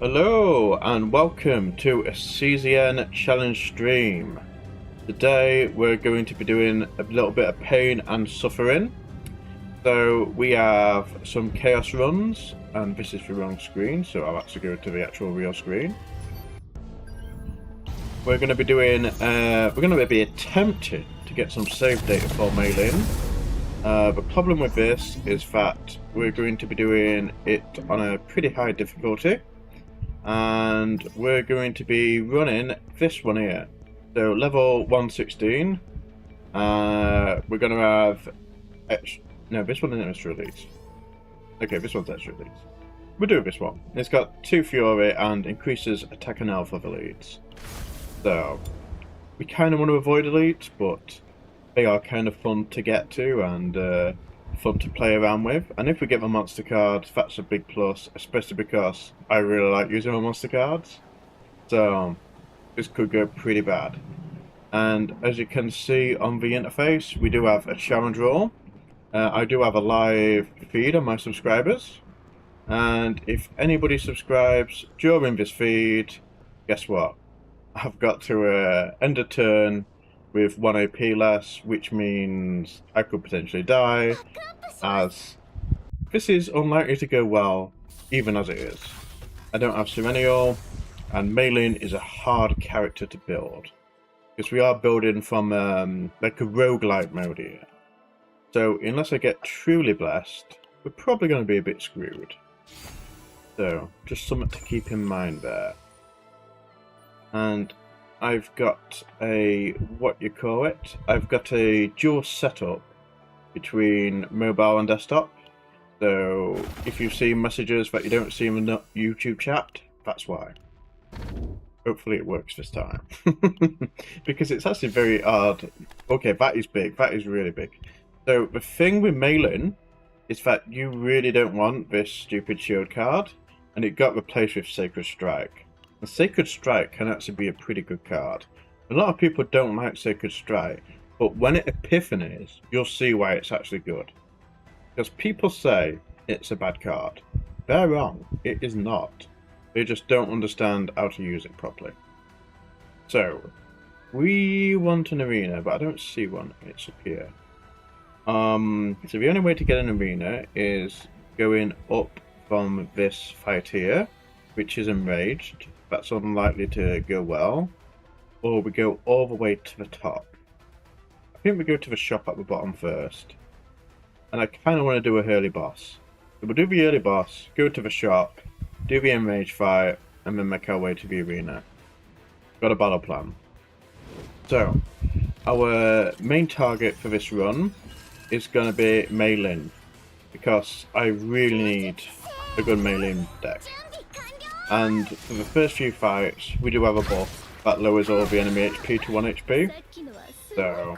Hello and welcome to a CZN challenge stream. Today we're going to be doing a little bit of pain and suffering. So we have some chaos runs, and this is the wrong screen, so I'll actually go to the actual real screen. We're going to be doing, we're going to be attempting to get some save data for Mei Lin. The problem with this is that we're going to be doing it on a pretty high difficulty. And we're going to be running this one here. So level 116. We're going to have... No, this one isn't extra release. Okay, this one's extra release. We'll do this one. It's got 2 Fury and increases attack and health of elites. So, we kind of want to avoid elites, but they are kind of fun to get to and fun to play around with. And if we get the monster cards, that's a big plus, especially because I really like using my monster cards. So this could go pretty bad. And as you can see on the interface, we do have a challenge roll. I do have a live feed on my subscribers, and if anybody subscribes during this feed, guess what? I've got to end a turn with 1 AP less, which means I could potentially die, as this is unlikely to go well, even as it is. I don't have Serenial, and Mei Lin is a hard character to build, because we are building from like a roguelite mode here. So unless I get truly blessed, we're probably going to be a bit screwed. So just something to keep in mind there. And I've got I've got a dual setup between mobile and desktop. So if you see messages that you don't see in the YouTube chat, that's why. Hopefully it works this time. Because it's actually very hard. Okay, that is big. That is really big. So the thing with Mei Lin is that you really don't want this stupid shield card, and it got replaced with Sacred Strike. And Sacred Strike can actually be a pretty good card. A lot of people don't like Sacred Strike, but when it epiphanies, you'll see why it's actually good. Because people say it's a bad card. They're wrong. It is not. They just don't understand how to use it properly. So, we want an arena, but I don't see one. It's up here. So the only way to get an arena is going up from this fight here, which is enraged. That's unlikely to go well. Or we go all the way to the top. I think we go to the shop at the bottom first. And I kind of want to do a early boss. So we'll do the early boss, go to the shop, do the enraged fight, and then make our way to the arena. Got a battle plan. So, our main target for this run is going to be Mei Lin, because I really need a good Mei Lin deck. And for the first few fights, we do have a buff that lowers all the enemy HP to 1 HP. So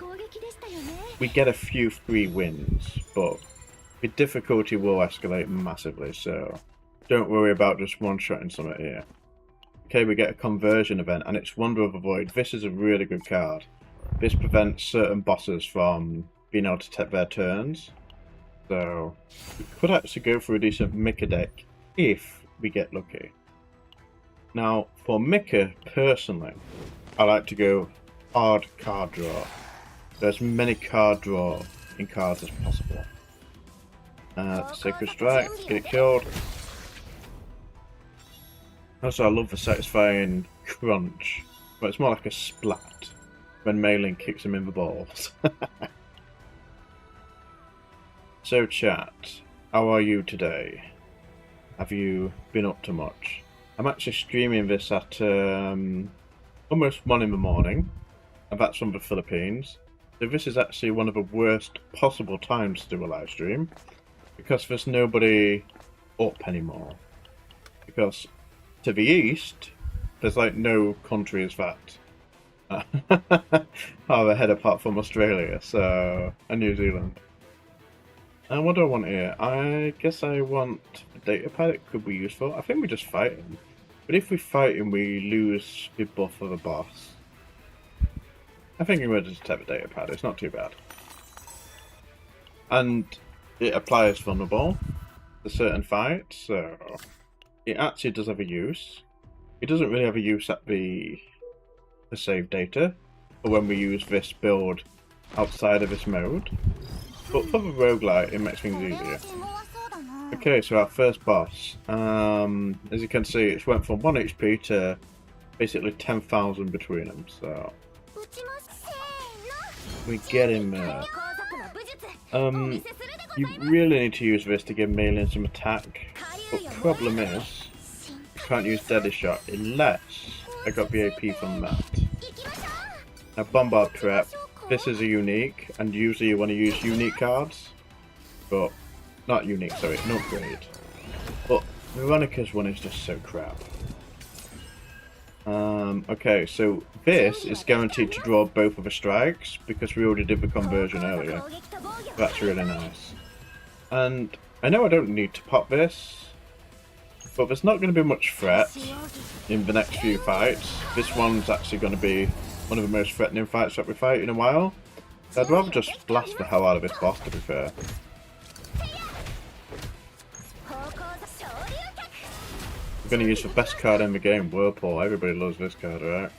we get a few free wins, but the difficulty will escalate massively, so don't worry about just one-shotting something here. Okay, we get a conversion event, and it's Wonder of the Void. This is a really good card. This prevents certain bosses from being able to take their turns. So we could actually go for a decent Mika deck if we get lucky. Now, for Mika, personally, I like to go hard card draw. There's many card draw in cards as possible. Sacred Strike, get it killed. Also, I love the satisfying crunch, but it's more like a splat when Mei Lin kicks him in the balls. So chat, how are you today? Have you been up to much? I'm actually streaming this at almost 1 in the morning, and that's from the Philippines. So this is actually one of the worst possible times to do a live stream, because there's nobody up anymore. Because to the east, there's like no countries that are ahead apart from Australia, so, and New Zealand. And what do I want here? I guess I want a data pad. It could be useful. I think we just fight him. But if we fight him, we lose the buff of the boss. I think we might just take the data pad. It's not too bad. And it applies vulnerable to certain fights, so it actually does have a use. It doesn't really have a use at the save data, or when we use this build outside of this mode. But for the roguelite, it makes things easier. Okay, so our first boss. As you can see, it's went from 1 HP to basically 10,000 between them, so we get him there. You really need to use this to give Mei Lin some attack, but problem is, you can't use Deadly Shot unless I got the AP from that. Now Bombard Prep, this is a unique, and usually you want to use unique cards, but not unique, sorry, an upgrade. But Veronica's one is just so crap. Okay, so this is guaranteed to draw both of the strikes because we already did the conversion earlier. That's really nice. And I know I don't need to pop this, but there's not going to be much threat in the next few fights. This one's actually going to be one of the most threatening fights that we fight in a while. So I'd rather just blast the hell out of this boss, to be fair. I'm going to use the best card in the game, Whirlpool. Everybody loves this card, right?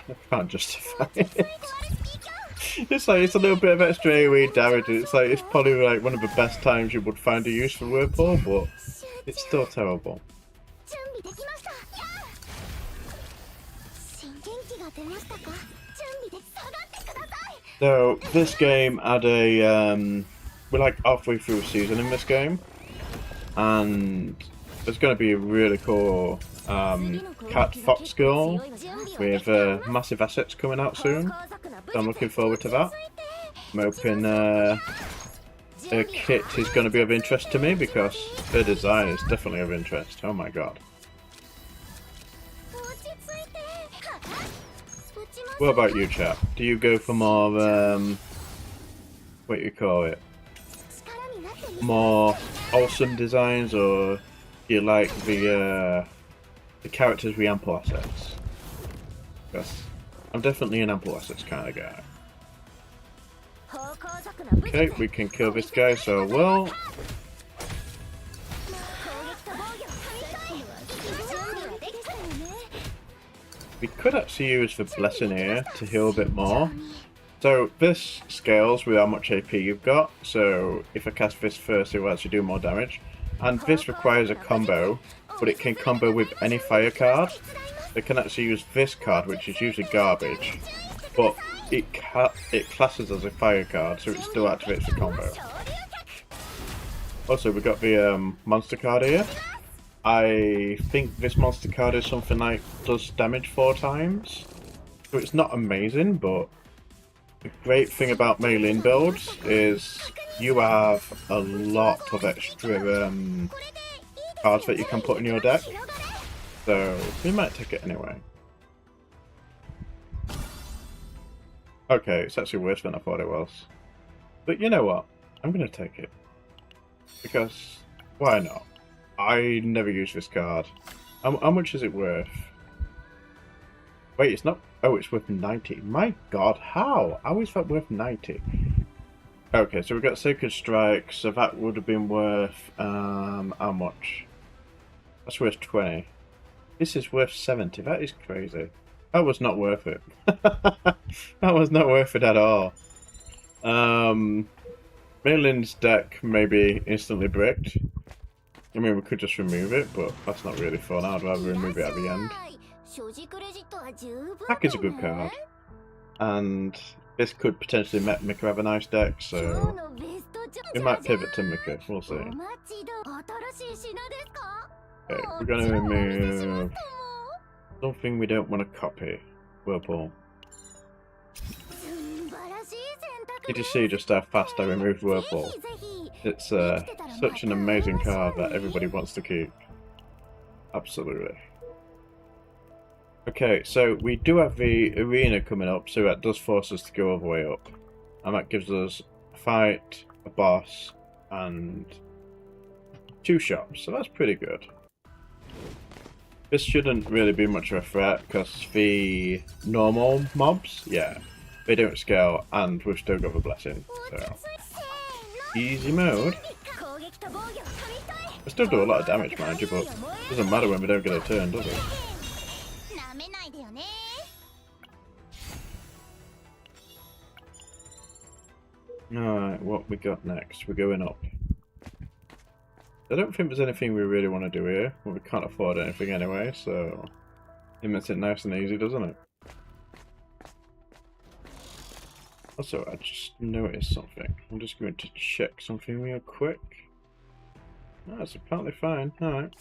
I can't justify it. It's like, it's a little bit of extra AoE damage. It's like, it's probably like one of the best times you would find a use for Whirlpool, but it's still terrible. So, this game had a, we're like halfway through a season in this game. And there's going to be a really cool Cat Fox Girl with massive assets coming out soon. So I'm looking forward to that. I'm hoping her kit is going to be of interest to me because her design is definitely of interest. Oh my god. What about you, chap? Do you go for more, what do you call it? More awesome designs, or do you like the characters with ample assets? Yes, I'm definitely an ample assets kind of guy. Okay, we can kill this guy, so well. We could actually use the blessing here to heal a bit more. So this scales with how much AP you've got, so if I cast this first it will actually do more damage. And this requires a combo, but it can combo with any fire card. They can actually use this card, which is usually garbage, but it classes as a fire card, so it still activates the combo. Also, we've got the monster card here. I think this monster card is something like does damage 4 times, so it's not amazing, but the great thing about Mei Lin builds is you have a lot of extra cards that you can put in your deck, so we might take it anyway. Okay, it's actually worse than I thought it was. But you know what? I'm going to take it. Because, why not? I never use this card. How much is it worth? Wait, it's not... Oh, it's worth 90. My god, how? How is that worth 90? Okay, so we've got Sacred Strike, so that would have been worth... how much? That's worth 20. This is worth 70. That is crazy. That was not worth it. That was not worth it at all. Mei Lin's deck may be instantly bricked. I mean, we could just remove it, but that's not really fun. I'd rather remove it at the end. Hack is a good card. And this could potentially make Mika have a nice deck, so we might pivot to Mika. We'll see. Okay, we're going to remove something we don't want to copy. Whirlpool. Did you see just how fast I removed Whirlpool? It's such an amazing card that everybody wants to keep. Absolutely. Okay, so we do have the arena coming up, so that does force us to go all the way up. And that gives us a fight, a boss, and 2 shops, so that's pretty good. This shouldn't really be much of a threat, because the normal mobs, yeah, they don't scale, and we've still got the blessing, so easy mode. I still do a lot of damage, mind you, but it doesn't matter when we don't get a turn, does it? Alright, what we got next? We're going up. I don't think there's anything we really want to do here. Well, we can't afford anything anyway, so it makes it nice and easy, doesn't it? Also, I just noticed something. I'm just going to check something real quick. Oh, it's apparently fine. Alright.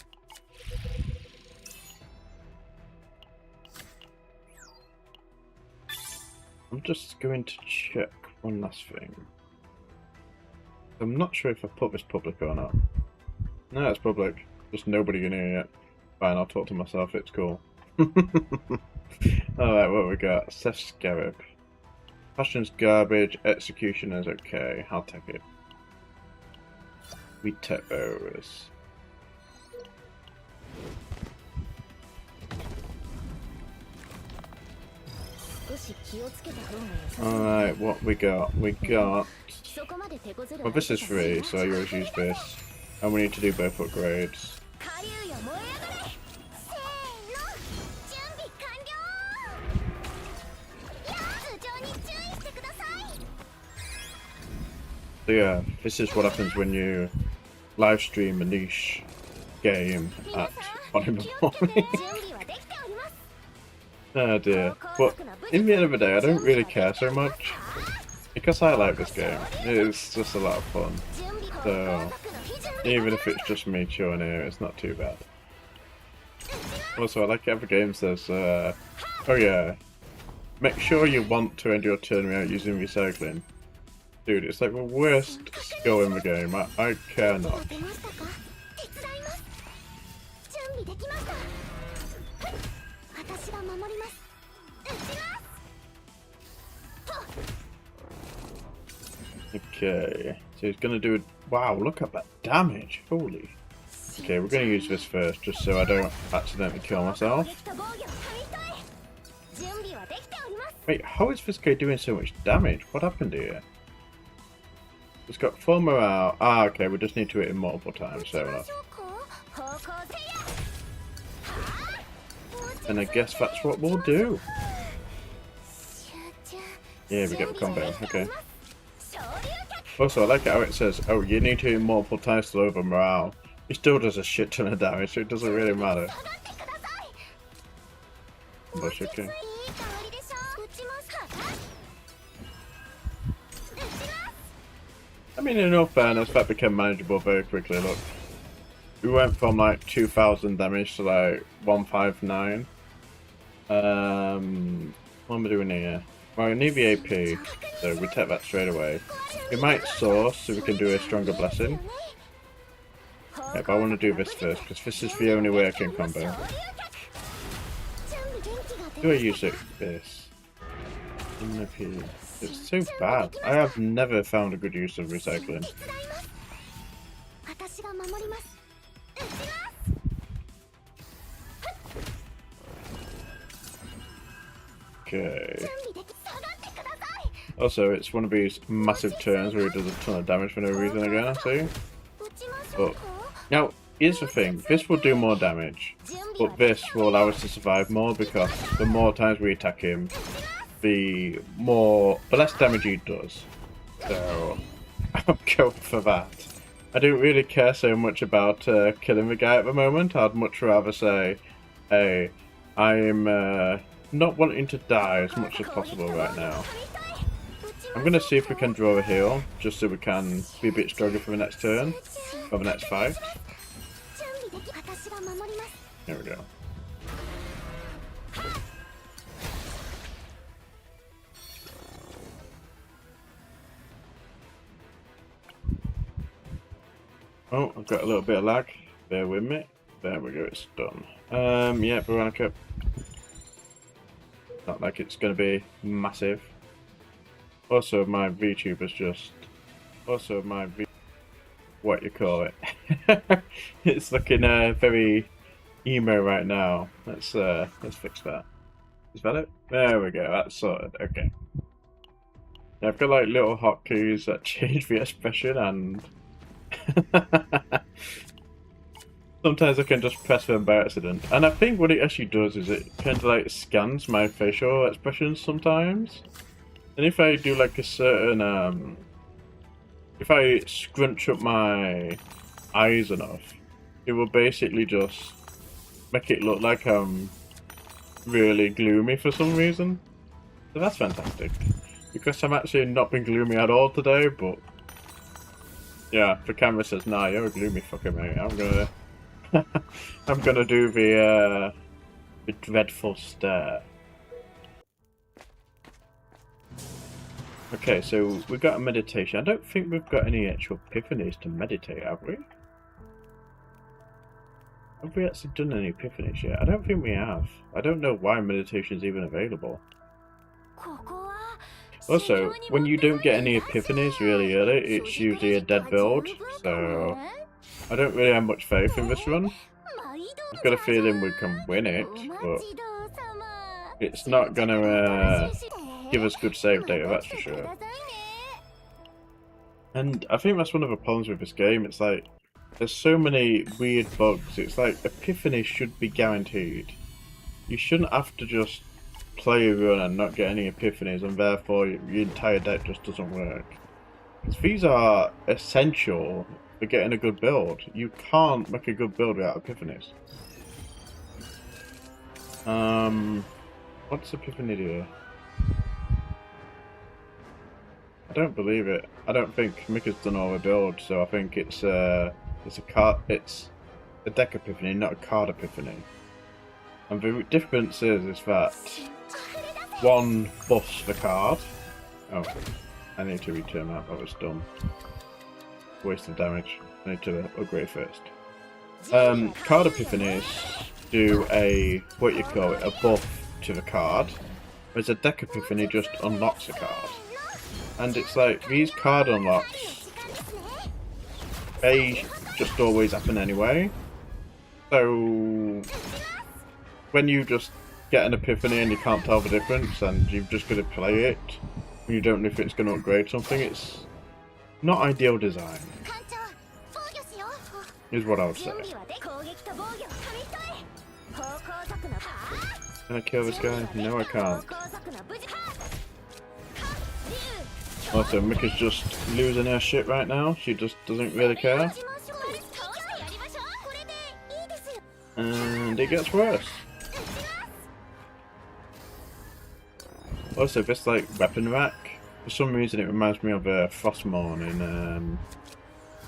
I'm just going to check one last thing. I'm not sure if I put this public or not. No, it's public. Just nobody can hear yet. Fine, I'll talk to myself. It's cool. Alright, what we got? Seth Scarab. Passion's garbage. Executioner's okay. I'll take it. We take those. Alright, what we got? We got... Well, this is free, so you always use this. And we need to do both upgrades. So yeah, this is what happens when you live stream a niche game at 1 in the morning. Oh dear. But in the end of the day, I don't really care so much. Because I like this game. It's just a lot of fun. So, even if it's just me chilling here, it's not too bad. Also, I like every game says, oh yeah, make sure you want to end your turn without using recycling. Dude, it's like the worst skill in the game. I care not. Okay, so he's gonna do it. Wow, look at that damage! Holy. Okay, we're gonna use this first, just so I don't accidentally kill myself. Wait, how is this guy doing so much damage? What happened here? It's got full morale. Ah, okay, we just need to hit him multiple times, fair enough. And I guess that's what we'll do. Yeah, we get the combo, okay. Also, I like how it says, oh, you need to hit multiple times to over morale. He still does a shit ton of damage, so it doesn't really matter. But okay. I mean, in all fairness, that became manageable very quickly, look. We went from like 2000 damage to like 159. What am I doing here? Well, I need the AP, so we take that straight away. We might source so we can do a stronger blessing. Yeah, but I want to do this first, because this is the only way I can combo. Do I use it? This. AP. It's so bad. I have never found a good use of recycling. Okay. Also, it's one of these massive turns where he does a ton of damage for no reason again, I see. But, now, here's the thing. This will do more damage, but this will allow us to survive more because the more times we attack him, the less damage he does. So, I'm going for that. I don't really care so much about killing the guy at the moment. I'd much rather say, hey, I'm not wanting to die as much as possible right now. I'm going to see if we can draw a heal, just so we can be a bit stronger for the next turn, or the next fight. There we go. Oh, I've got a little bit of lag. Bear with me. There we go, it's done. Yeah, Veronica. Not like it's going to be massive. Also, my VTuber's just... Also, my what you call it? It's looking very emo right now. Let's fix that. Is that it? There we go, that's sorted. Okay. Yeah, I've got like little hotkeys that change the expression and... Sometimes I can just press them by accident. And I think what it actually does is it kind of like scans my facial expressions sometimes. And if I do like a certain, if I scrunch up my eyes enough, it will basically just make it look like I'm really gloomy for some reason. So that's fantastic. Because I'm actually not been gloomy at all today, but yeah, the camera says, nah, you're a gloomy fucker, mate. I'm gonna do the dreadful stare. Okay, so we got a meditation. I don't think we've got any actual epiphanies to meditate, have we? Have we actually done any epiphanies yet? I don't think we have. I don't know why meditation's even available. Also, when you don't get any epiphanies really early, it's usually a dead build, so I don't really have much faith in this run. I've got a feeling we can win it, but it's not gonna give us good save data, that's for sure. And I think that's one of the problems with this game. It's like, there's so many weird bugs. It's like, epiphany should be guaranteed. You shouldn't have to just play a run and not get any epiphanies, and therefore your entire deck just doesn't work. Because these are essential for getting a good build. You can't make a good build without epiphanies. What's epiphany do? I don't believe it. I don't think Mika's done all the builds, so I think it's a deck epiphany, not a card epiphany. And the difference is that one buffs the card. Oh, I need to return that. That was dumb. Waste of damage. I need to upgrade first. Card epiphanies do a buff to the card, whereas a deck epiphany just unlocks a card. And it's like, these card unlocks, they just always happen anyway. So when you just get an epiphany and you can't tell the difference and you've just got to play it, and you don't know if it's going to upgrade something, it's not ideal design, is what I would say. Can I kill this guy? No, I can't. Also, Mika's just losing her shit right now. She just doesn't really care. And it gets worse. Also, this like weapon rack, for some reason it reminds me of Frostmourne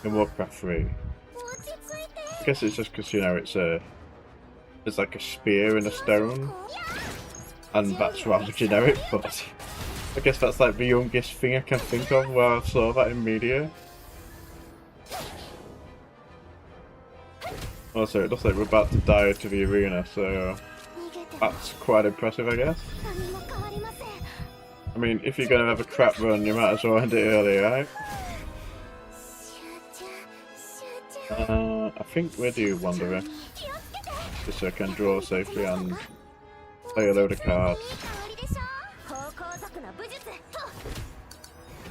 in Warcraft 3. I guess it's just because, you know, it's like a spear in a stone, and that's rather generic, but I guess that's like the youngest thing I can think of where I saw that in media. Also, it looks like we're about to die to the arena, so that's quite impressive, I guess. I mean, if you're gonna have a crap run, you might as well end it early, right? I think we do Wanderer, just so I can draw safely and play a load of cards.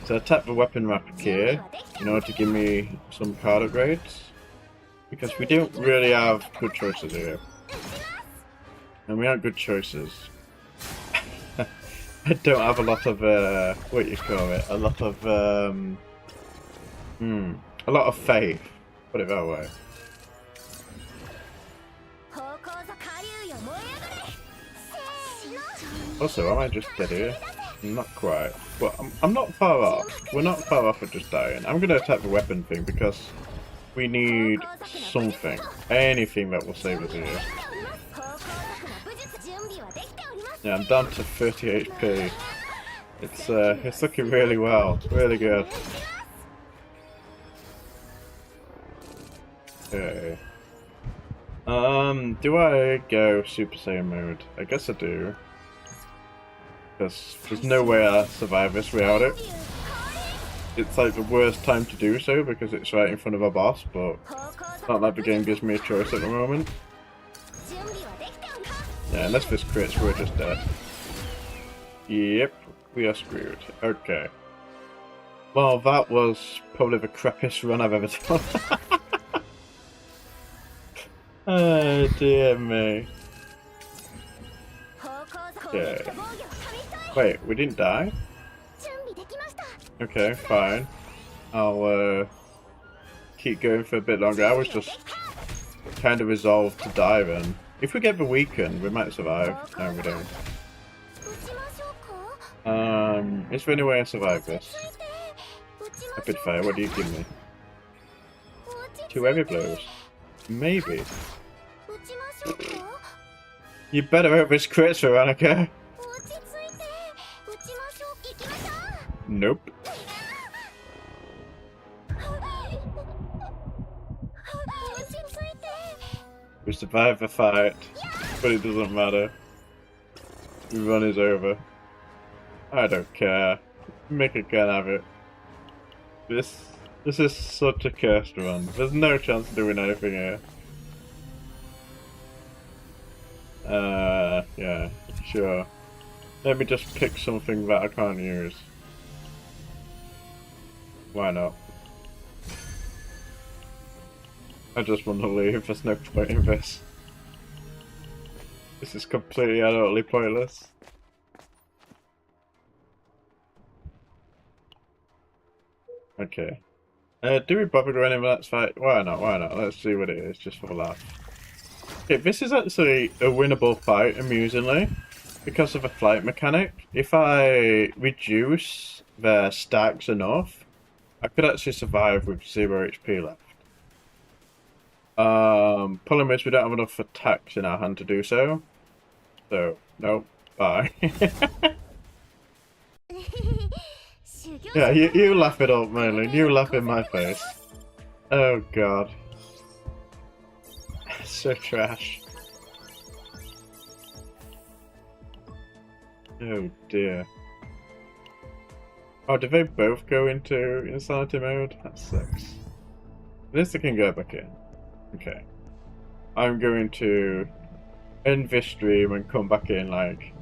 So I tap the weapon rack here in order to give me some card upgrades, because we don't really have good choices here. And we aren't good choices. I don't have a lot of, what you call it, a lot of faith, put it that way. Also, am I just dead here? Not quite. But I'm not far off. We're not far off of just dying. I'm going to attack the weapon thing because we need something. Anything that will save us here. Yeah, I'm down to 30 HP. It's looking really well. Really good. Okay. Do I go Super Saiyan mode? I guess I do. Because there's no way I survive this without it. It's like the worst time to do so because it's right in front of a boss, but it's not like the game gives me a choice at the moment. Yeah, unless this crits, we're just dead. Yep, we are screwed. Okay. Well, that was probably the crappiest run I've ever done. Oh dear me. Okay. Wait, we didn't die? Okay, fine. I'll keep going for a bit longer. I was just kind of resolved to die then. If we get the weekend, we might survive. No, we don't. Is there any way I survive this? Rapid fire, what do you give me? 2 heavy blows. Maybe. You better hope this crits, Veronica. Nope. We survived the fight, but it doesn't matter. The run is over. I don't care. Make it can have it. This is such a cursed run. There's no chance of doing anything here. Yeah, sure. Let me just pick something that I can't use. Why not? I just want to leave, there's no point in this. This is completely and utterly pointless. Okay. Do we bother going in the next fight? Why not? Why not? Let's see what it is, just for the laugh. Okay, this is actually a winnable fight, amusingly, because of a flight mechanic. If I reduce their stacks enough, I could actually survive with 0 HP left. Problem is we don't have enough attacks in our hand to do so. So, nope, bye. Yeah, you laugh it up, Mei Lin. You laugh in my face. Oh god. So trash. Oh dear. Oh, did they both go into insanity mode? That sucks. At least they can go back in. Okay. I'm going to end this stream and come back in like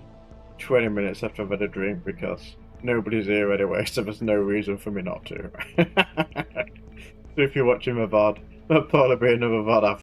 20 minutes after I've had a drink because nobody's here anyway, so there's no reason for me not to. So if you're watching my VOD, there'll probably be another VOD after.